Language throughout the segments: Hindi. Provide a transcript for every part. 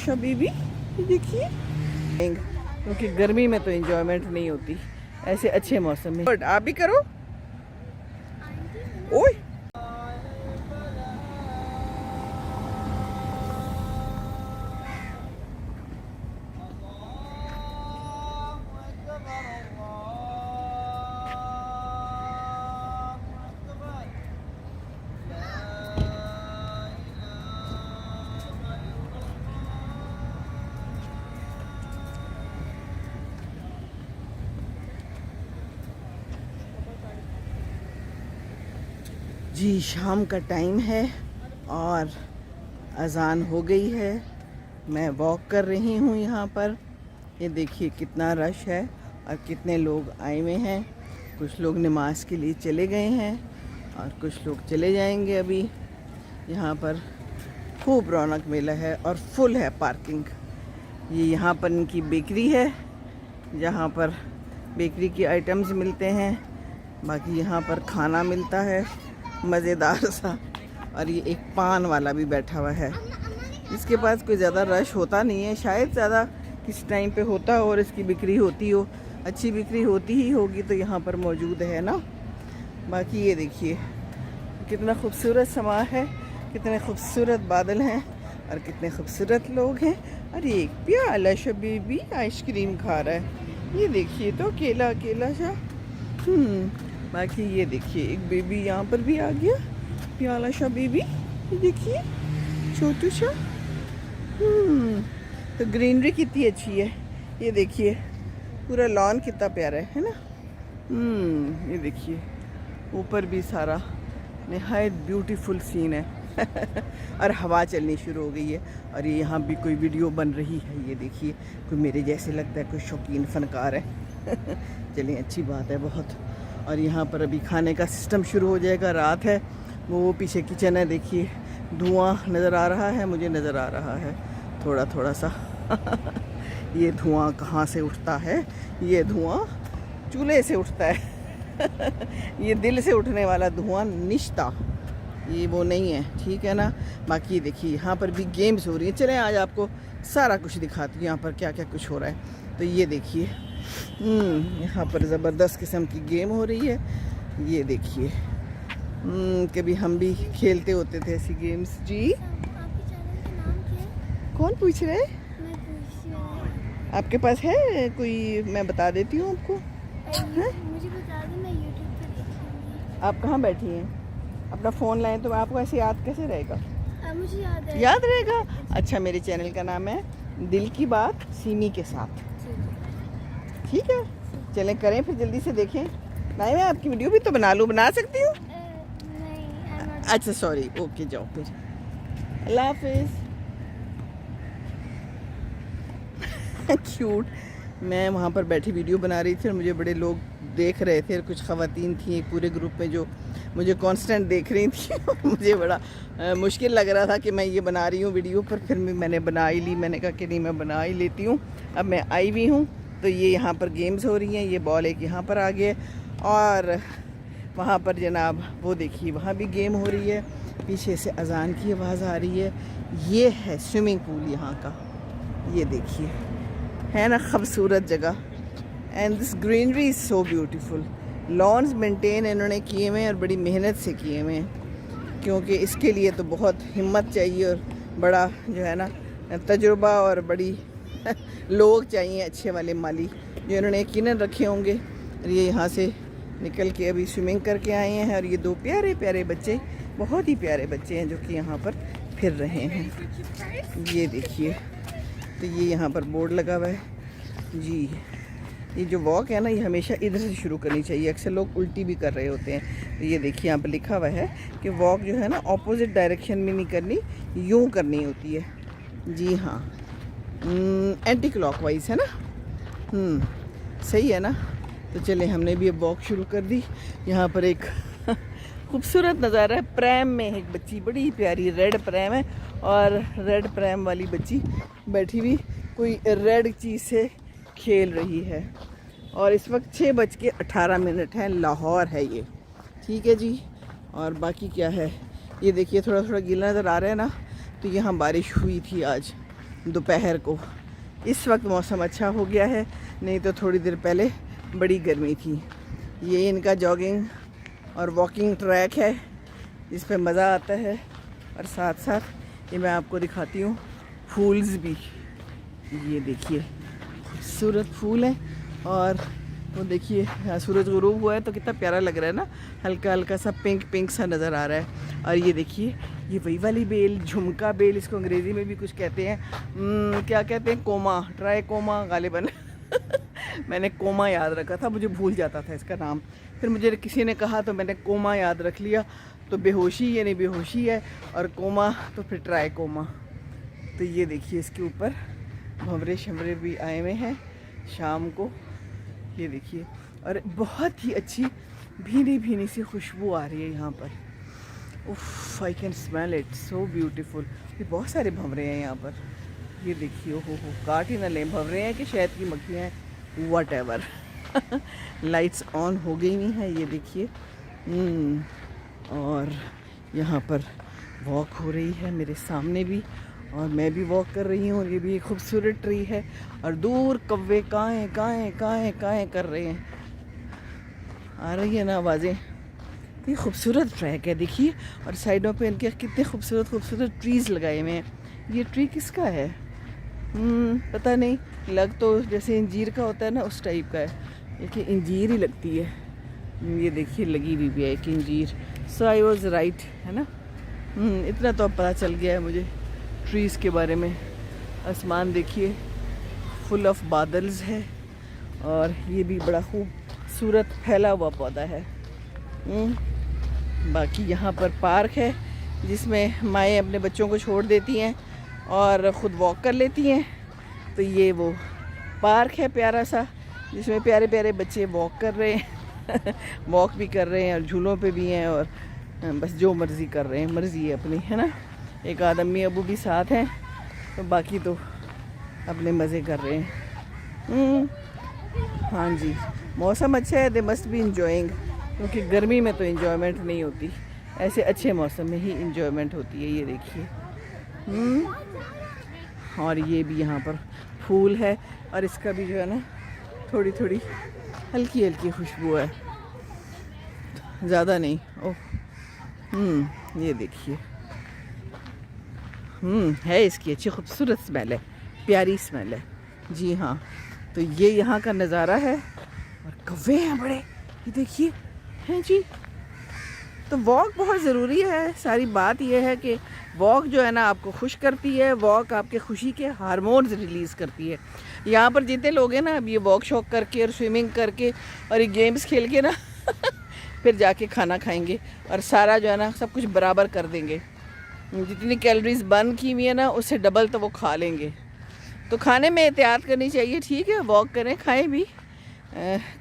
आशा बीबी देखिए, क्योंकि गर्मी में तो एंजॉयमेंट नहीं होती, ऐसे अच्छे मौसम में। बट आप भी करो। ओए जी, शाम का टाइम है और अजान हो गई है। मैं वॉक कर रही हूँ यहाँ पर। ये देखिए कितना रश है और कितने लोग आए हुए हैं। कुछ लोग नमाज के लिए चले गए हैं और कुछ लोग चले जाएंगे अभी। यहाँ पर खूब रौनक मेला है और फुल है पार्किंग। ये यहाँ पर इनकी बेकरी है, जहाँ पर बेकरी की आइटम्स मिलते हैं। बाकी यहाँ पर खाना मिलता है मज़ेदार सा। और ये एक पान वाला भी बैठा हुआ है। इसके पास कोई ज़्यादा रश होता नहीं है, शायद ज़्यादा किस टाइम पे होता हो और इसकी बिक्री होती हो, अच्छी बिक्री होती ही होगी तो यहाँ पर मौजूद है ना। बाकी ये देखिए कितना खूबसूरत समा है, कितने खूबसूरत बादल हैं और कितने खूबसूरत लोग हैं। और ये एक प्याला सा बेबी आइसक्रीम खा रहा है। ये देखिए तो अकेला अकेला सा। बाकी ये देखिए एक बेबी यहाँ पर भी आ गया, प्याला सा बेबी। ये देखिए छोटू सा। तो ग्रीनरी कितनी अच्छी है। ये देखिए पूरा लॉन कितना प्यारा है ना। ये देखिए ऊपर भी सारा निहायत ब्यूटीफुल सीन है। और हवा चलनी शुरू हो गई है और ये यहाँ भी कोई वीडियो बन रही है। ये देखिए कोई मेरे जैसे लगता है, कोई शौकीन फनकार है। चलिए अच्छी बात है बहुत। और यहाँ पर अभी खाने का सिस्टम शुरू हो जाएगा। रात है, वो पीछे किचन है, देखिए धुआं नज़र आ रहा है, मुझे नज़र आ रहा है थोड़ा थोड़ा सा। ये धुआं कहाँ से उठता है? ये धुआं चूल्हे से उठता है। ये दिल से उठने वाला धुआं निश्ता, ये वो नहीं है, ठीक है ना। बाकी देखिए यहाँ पर भी गेम्स हो रही हैं। चलें आज आपको सारा कुछ दिखाती हूँ यहाँ पर क्या क्या कुछ हो रहा है। तो ये देखिए यहाँ पर ज़बरदस्त किस्म की गेम हो रही है। ये देखिए कभी हम भी खेलते होते थे ऐसी गेम्स। जी आपके चैनल का नाम क्या है? कौन पूछ रहे हैं? मैं पूछ रही हूँ। आपके पास है कोई? मैं बता देती हूँ आपको। मुझे बता दें, मैं यूट्यूब पे देख लूँगी। आप कहाँ बैठी हैं? अपना फ़ोन लाएं तो आपको ऐसे याद कैसे रहेगा? मुझे याद है। याद रहेगा। अच्छा, मेरे चैनल का नाम है दिल की बात सीमी के साथ। ठीक है, चलें करें फिर जल्दी से देखें। नहीं मैं आपकी वीडियो भी तो बना लूँ, बना सकती हूँ। नहीं, अच्छा सॉरी, ओके जाओ फिर, अल्लाह हाफिज़। क्यूट। मैं वहाँ पर बैठी वीडियो बना रही थी और मुझे बड़े लोग देख रहे थे। कुछ ख़वातीन थी एक पूरे ग्रुप में जो मुझे कांस्टेंट देख रही थी। मुझे बड़ा मुश्किल लग रहा था कि मैं ये बना रही हूँ वीडियो, पर फिर मैंने बना ही ली। मैंने कहा कि नहीं मैं बना ही लेती हूँ। अब मैं आई हुई हूँ तो ये यहाँ पर गेम्स हो रही हैं। ये बॉल एक यहाँ पर आ गया और वहाँ पर जनाब वो देखिए वहाँ भी गेम हो रही है। पीछे से अजान की आवाज़ आ रही है। ये है स्विमिंग पूल यहाँ का। ये देखिए है ना खूबसूरत जगह। And this greenery is so beautiful. Lawns maintain इन्होंने किए हुए हैं और बड़ी मेहनत से किए हुए हैं, क्योंकि इसके लिए तो बहुत हिम्मत चाहिए और बड़ा जो है ना तजुर्बा और बड़ी लोग चाहिए अच्छे वाले माली जो इन्होंने यकीनन रखे होंगे। और ये यहाँ से निकल के अभी स्विमिंग करके आए हैं। और ये दो प्यारे प्यारे बच्चे, बहुत ही प्यारे बच्चे हैं जो कि यहाँ पर फिर रहे हैं। ये देखिए तो ये यहाँ पर बोर्ड लगा हुआ है जी। ये जो वॉक है ना, ये हमेशा इधर से शुरू करनी चाहिए। अक्सर लोग उल्टी भी कर रहे होते हैं। तो ये देखिए यहाँ पर लिखा हुआ है कि वॉक जो है ना ऑपोजिट डायरेक्शन में नहीं करनी, यूँ करनी होती है। जी हाँ, एंटी क्लॉकवाइज है ना। सही है ना। तो चले हमने भी अब वॉक शुरू कर दी। यहाँ पर एक खूबसूरत नज़ारा है। प्रैम में एक बच्ची, बड़ी प्यारी रेड प्रैम है और रेड प्रैम वाली बच्ची बैठी हुई कोई रेड चीज़ से खेल रही है। और इस वक्त 6:18 है। लाहौर है ये, ठीक है जी। और बाकी क्या है, ये देखिए थोड़ा थोड़ा गीला नज़र आ रहा है ना। तो यहाँ बारिश हुई थी आज, दोपहर को। इस वक्त मौसम अच्छा हो गया है, नहीं तो थोड़ी देर पहले बड़ी गर्मी थी। ये इनका जॉगिंग और वॉकिंग ट्रैक है, इस पे मज़ा आता है। और साथ साथ ये मैं आपको दिखाती हूँ फूल्स भी। ये देखिए खूबसूरत फूल है। और वो देखिए यहाँ सूरज गुरूब हुआ है तो कितना प्यारा लग रहा है ना, हल्का हल्का सा पिंक पिंक सा नज़र आ रहा है। और ये देखिए ये वही वाली बेल, झुमका बेल, इसको अंग्रेज़ी में भी कुछ कहते हैं, क्या कहते हैं, कोमा, ट्राई कोमा गालिबन। मैंने कोमा याद रखा था, मुझे भूल जाता था इसका नाम। फिर मुझे किसी ने कहा तो मैंने कोमा याद रख लिया। तो बेहोशी यानी बेहोशी है, और कोमा तो फिर ट्राई कोमा। तो ये देखिए इसके ऊपर भंवरे शंवरे भी आए हुए हैं शाम को। ये देखिए, और बहुत ही अच्छी भीनी भीनी सी खुशबू आ रही है यहाँ पर। उफ, I can smell it, so beautiful. ये बहुत सारे भंवरे हैं यहाँ पर। ये देखिए, हो काट ही ना लें, भंवरे हैं कि शहद की मक्खियाँ हैं, वट एवर। लाइट्स ऑन हो गई हुई हैं, ये देखिए। और यहाँ पर वॉक हो रही है मेरे सामने भी, और मैं भी वॉक कर रही हूँ। और ये भी एक खूबसूरत ट्री है, और दूर कौवे काएँ काएँ काएँ काएँ कर रहे हैं। आ रही है ना आवाज़ें। ये खूबसूरत ट्रैक है देखिए, और साइडों पे इनके कितने खूबसूरत खूबसूरत ट्रीज़ लगाए हुए हैं। ये ट्री किसका है पता नहीं, लग तो जैसे इंजीर का होता है ना उस टाइप का है, लेकिन इंजीर ही लगती है। ये देखिए लगी हुई भी है एक इंजीर। सो आई वॉज राइट, है ना। इतना तो अब पता चल गया है मुझे ट्रीज़ के बारे में। आसमान देखिए फुल ऑफ बादल्स है, और ये भी बड़ा खूबसूरत फैला हुआ पौधा है। बाकी यहाँ पर पार्क है जिसमें माएँ अपने बच्चों को छोड़ देती हैं और ख़ुद वॉक कर लेती हैं। तो ये वो पार्क है प्यारा सा, जिसमें प्यारे प्यारे बच्चे वॉक कर रहे हैं। वॉक भी कर रहे हैं और झूलों पे भी हैं, और बस जो मर्ज़ी कर रहे हैं, मर्ज़ी है अपनी, है ना। एक आद अम्मी अबू भी साथ हैं, तो बाकी तो अपने मज़े कर रहे हैं। हाँ जी, मौसम अच्छा है, दे मस्ट बी इंजॉइंग, क्योंकि गर्मी में तो इंजॉयमेंट नहीं होती, ऐसे अच्छे मौसम में ही इंजॉयमेंट होती है। ये देखिए। और ये भी यहाँ पर फूल है, और इसका भी जो है ना थोड़ी थोड़ी हल्की हल्की खुशबू है, ज़्यादा नहीं। ओह, ये देखिए। है इसकी अच्छी खूबसूरत स्मेल है, प्यारी स्मेल है। जी हाँ, तो ये यहाँ का नज़ारा है, और कौवे हैं बड़े, ये देखिए, हैं जी। तो वॉक बहुत ज़रूरी है। सारी बात यह है कि वॉक जो है ना आपको खुश करती है, वॉक आपके खुशी के हार्मोन्स रिलीज़ करती है। यहाँ पर जितने लोग हैं ना, अब ये वॉक शॉक करके और स्विमिंग करके और ये गेम्स खेल के ना फिर जाके खाना खाएंगे, और सारा जो है ना सब कुछ बराबर कर देंगे। जितनी कैलोरीज बर्न की हुई है ना, उससे डबल तो वो खा लेंगे। तो खाने में एहतियात करनी चाहिए, ठीक है, वॉक करें, खाएं भी।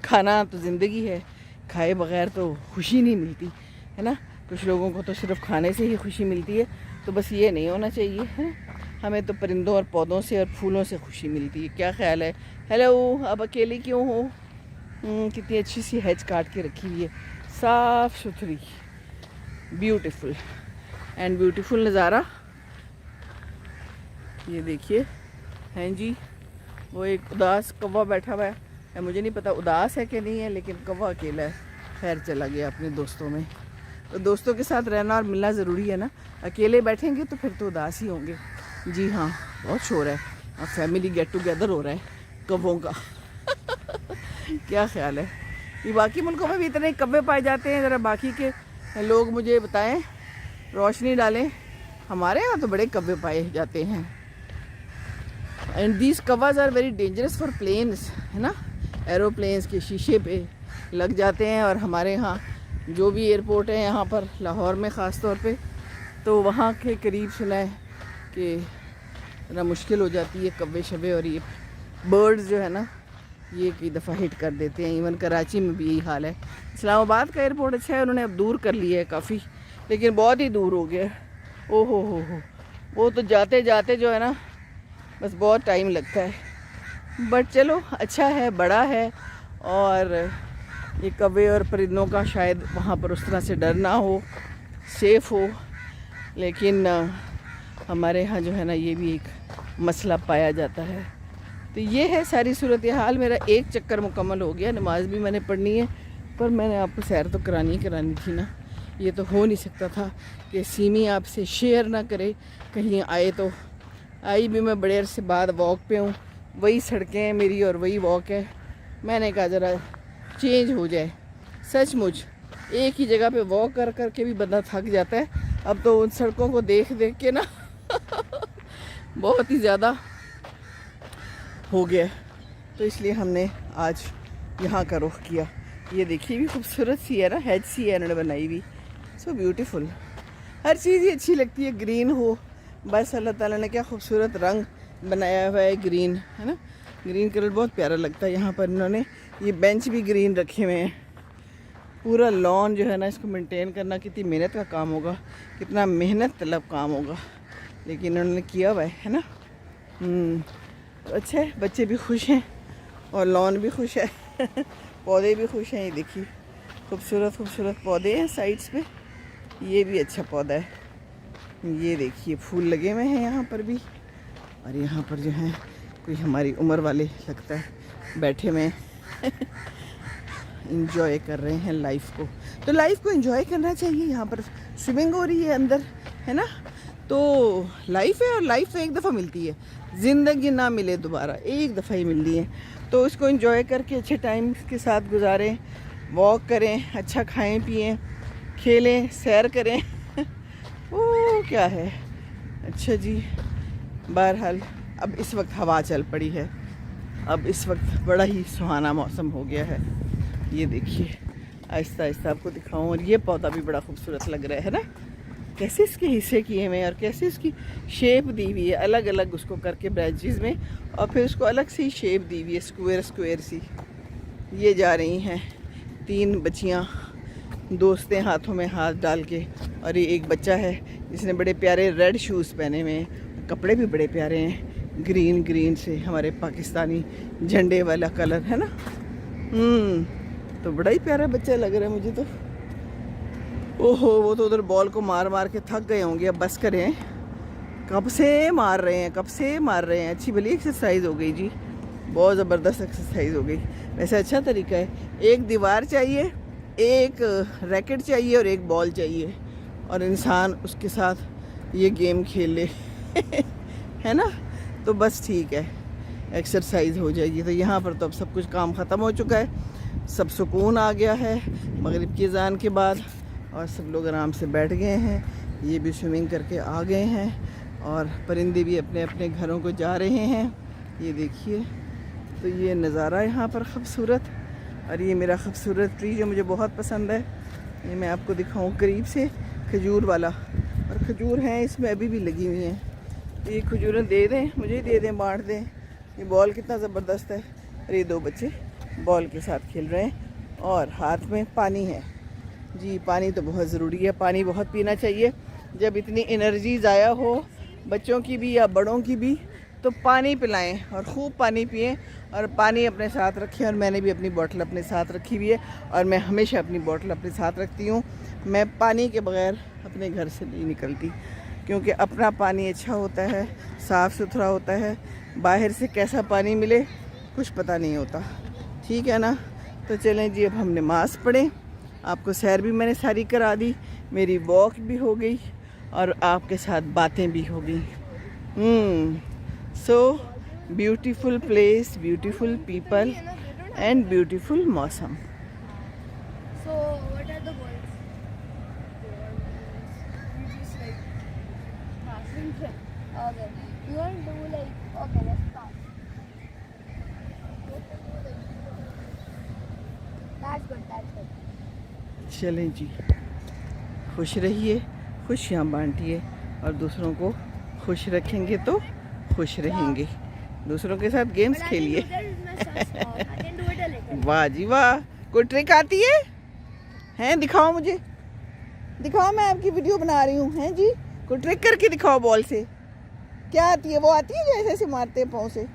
खाना तो ज़िंदगी है, खाए बगैर तो खुशी नहीं मिलती, है ना। कुछ लोगों को तो सिर्फ खाने से ही खुशी मिलती है, तो बस ये नहीं होना चाहिए, है। हमें तो परिंदों और पौधों से और फूलों से खुशी मिलती है। क्या ख्याल है? हेलो, अब अकेली क्यों हो? कितनी अच्छी सी हेज काट के रखी हुई है, साफ़ सुथरी, ब्यूटीफुल एंड ब्यूटीफुल नज़ारा। ये देखिए, हैं जी। वो एक उदास कौवा बैठा हुआ है, मुझे नहीं पता उदास है कि नहीं है, लेकिन कौवा अकेला है। खैर चला गया अपने दोस्तों में। तो दोस्तों के साथ रहना और मिलना ज़रूरी है ना, अकेले बैठेंगे तो फिर तो उदास ही होंगे। जी हाँ, बहुत शोर है, और फैमिली गेट टुगेदर हो रहा है कौवों का। क्या ख्याल है? ये बाकी मुल्कों में भी इतने कौवे पाए जाते हैं, ज़रा बाकी के लोग मुझे बताएं, रोशनी डालें। हमारे यहाँ तो बड़े कौवे पाए जाते हैं। एंड दीज कौवाज are very dangerous for planes, है ना। एरोप्लेन्स के शीशे पे लग जाते हैं, और हमारे यहाँ जो भी एयरपोर्ट है यहाँ पर लाहौर में ख़ास तौर पे, तो वहाँ के करीब सुना है कि ज़रा मुश्किल हो जाती है कौवे शवे, और ये बर्ड्स जो है ना ये कई दफ़ा हिट कर देते हैं। इवन कराची में भी यही हाल है। इस्लामाबाद का एयरपोर्ट अच्छा है, उन्होंने अब दूर कर लिया है काफ़ी, लेकिन बहुत ही दूर हो गया। ओ हो, वो तो जाते जाते जो है ना बस बहुत टाइम लगता है। बट चलो अच्छा है, बड़ा है, और ये कौवे और परिंदों का शायद वहाँ पर उस तरह से डर ना हो, सेफ़ हो। लेकिन हमारे यहाँ जो है ना ये भी एक मसला पाया जाता है। तो ये है सारी सूरत हाल। मेरा एक चक्कर मुकम्मल हो गया, नमाज भी मैंने पढ़नी है, पर मैंने आपको सैर तो करानी थी ना। ये तो हो नहीं सकता था कि सीमी आपसे शेयर ना करे, कहीं आए तो। आई भी मैं बड़े अरसे बाद वॉक पे हूँ, वही सड़कें हैं मेरी और वही वॉक है। मैंने कहा ज़रा चेंज हो जाए। सचमुच एक ही जगह पे वॉक कर कर के भी बंदा थक जाता है। अब तो उन सड़कों को देख देख के ना बहुत ही ज़्यादा हो गया, तो इसलिए हमने आज यहाँ का रुख किया। ये देखिए भी खूबसूरत सी है ना, हेज सी है इन्होंने बनाई हुई, सो ब्यूटीफुल। हर चीज़ ही अच्छी लगती है, ग्रीन हो बस। अल्लाह ताला ने क्या खूबसूरत रंग बनाया हुआ है, ग्रीन है ना। ग्रीन कलर बहुत प्यारा लगता है। यहाँ पर इन्होंने ये बेंच भी ग्रीन रखे हुए हैं। पूरा लॉन जो है ना, इसको मेंटेन करना कितनी मेहनत का काम होगा, कितना मेहनत तलब काम होगा, लेकिन इन्होंने किया हुआ है ना। तो अच्छा है, बच्चे भी खुश हैं और लॉन भी खुश है पौधे भी खुश हैं। ये देखिए खूबसूरत खूबसूरत पौधे हैं साइड्स पे। ये भी अच्छा पौधा है, ये देखिए फूल लगे हुए हैं यहाँ पर भी। और यहाँ पर जो है कोई हमारी उम्र वाले लगता है बैठे हुए इंजॉय कर रहे हैं लाइफ को। तो लाइफ को इंजॉय करना चाहिए। यहाँ पर स्विमिंग हो रही है अंदर, है ना। तो लाइफ है, और लाइफ तो एक दफ़ा मिलती है, ज़िंदगी ना मिले दोबारा, एक दफ़ा ही मिलती है। तो इसको एंजॉय करके अच्छे टाइम के साथ गुजारें, वॉक करें, अच्छा खाएं पिएं, खेलें, सैर करें ओ क्या है। अच्छा जी, बहरहाल अब इस वक्त हवा चल पड़ी है, अब इस वक्त बड़ा ही सुहाना मौसम हो गया है। ये देखिए आहिस्ता आहिस्ता आपको दिखाऊं। और ये पौधा भी बड़ा खूबसूरत लग रहा है ना, कैसे इसके हिस्से किए हुए हैं और कैसे इसकी शेप दी हुई है, अलग अलग उसको करके ब्रांचेस में, और फिर उसको अलग से ही शेप दी हुई है, स्क्वायर स्क्वायर सी। ये जा रही हैं 3 बच्चियाँ, दोस्तें हाथों में हाथ डाल के, और ये एक बच्चा है जिसने बड़े प्यारे रेड शूज़ पहने हुए हैं, कपड़े भी बड़े प्यारे हैं, ग्रीन ग्रीन से हमारे पाकिस्तानी झंडे वाला कलर है ना। तो बड़ा ही प्यारा बच्चा लग रहा है मुझे तो। ओहो, वो तो उधर बॉल को मार मार के थक गए होंगे, अब बस करें। कब से मार रहे हैं, कब से मार रहे हैं। अच्छी भली एक्सरसाइज हो गई जी, बहुत ज़बरदस्त एक्सरसाइज हो गई। वैसे अच्छा तरीका है, एक दीवार चाहिए, एक रैकेट चाहिए और एक बॉल चाहिए, और इंसान उसके साथ ये गेम खेल ले है ना, तो बस ठीक है, एक्सरसाइज हो जाएगी। तो यहाँ पर तो अब सब कुछ काम ख़त्म हो चुका है, सब सुकून आ गया है मगरिब की अज़ान के बाद, और सब लोग आराम से बैठ गए हैं। ये भी स्विमिंग करके आ गए हैं, और परिंदे भी अपने अपने घरों को जा रहे हैं। ये देखिए, तो ये नज़ारा यहाँ पर खूबसूरत। और ये मेरा खूबसूरत ट्री जो मुझे बहुत पसंद है, ये मैं आपको दिखाऊं करीब से, खजूर वाला। और खजूर हैं इसमें अभी भी लगी हुई हैं, तो ये खजूरें दे दें, मुझे दे दें, बांट दें। ये बॉल कितना ज़बरदस्त है, और ये 2 बच्चे बॉल के साथ खेल रहे हैं, और हाथ में पानी है जी। पानी तो बहुत ज़रूरी है, पानी बहुत पीना चाहिए। जब इतनी एनर्जी ज़ाया हो बच्चों की भी या बड़ों की भी, तो पानी पिलाएं और ख़ूब पानी पिएं, और पानी अपने साथ रखें। और मैंने भी अपनी बोतल अपने साथ रखी हुई है, और मैं हमेशा अपनी बोतल अपने साथ रखती हूँ। मैं पानी के बग़ैर अपने घर से नहीं निकलती, क्योंकि अपना पानी अच्छा होता है, साफ़ सुथरा होता है। बाहर से कैसा पानी मिले कुछ पता नहीं होता, ठीक है ना। तो चलें जी, अब हम नमाज़ पढ़ें। आपको सैर भी मैंने सारी करा दी, मेरी वॉक भी हो गई, और आपके साथ बातें भी हो गई। So beautiful place, beautiful people and beautiful मौसम। So what are the goals? You just like passing trip. Okay. You want to do like, okay, let's start. That's good. That's good. चलें जी, खुश रहिए, खुशियाँ बांटिए, और दूसरों को खुश रखेंगे तो खुश रहेंगे। दूसरों के साथ गेम्स खेलिए। वाह जी वाह, कोई ट्रिक आती है? हैं, दिखाओ मुझे, दिखाओ, मैं आपकी वीडियो बना रही हूँ। हैं जी, कोई ट्रिक करके दिखाओ बॉल से। क्या आती है? वो आती है जो ऐसे ऐसे मारते हैं पाँव से।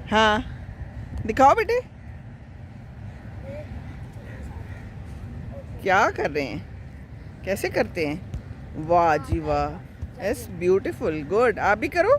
हाँ दिखाओ बेटे, क्या कर रहे हैं, कैसे करते हैं? वाह जी वाह, यस ब्यूटीफुल, गुड। आप भी करो।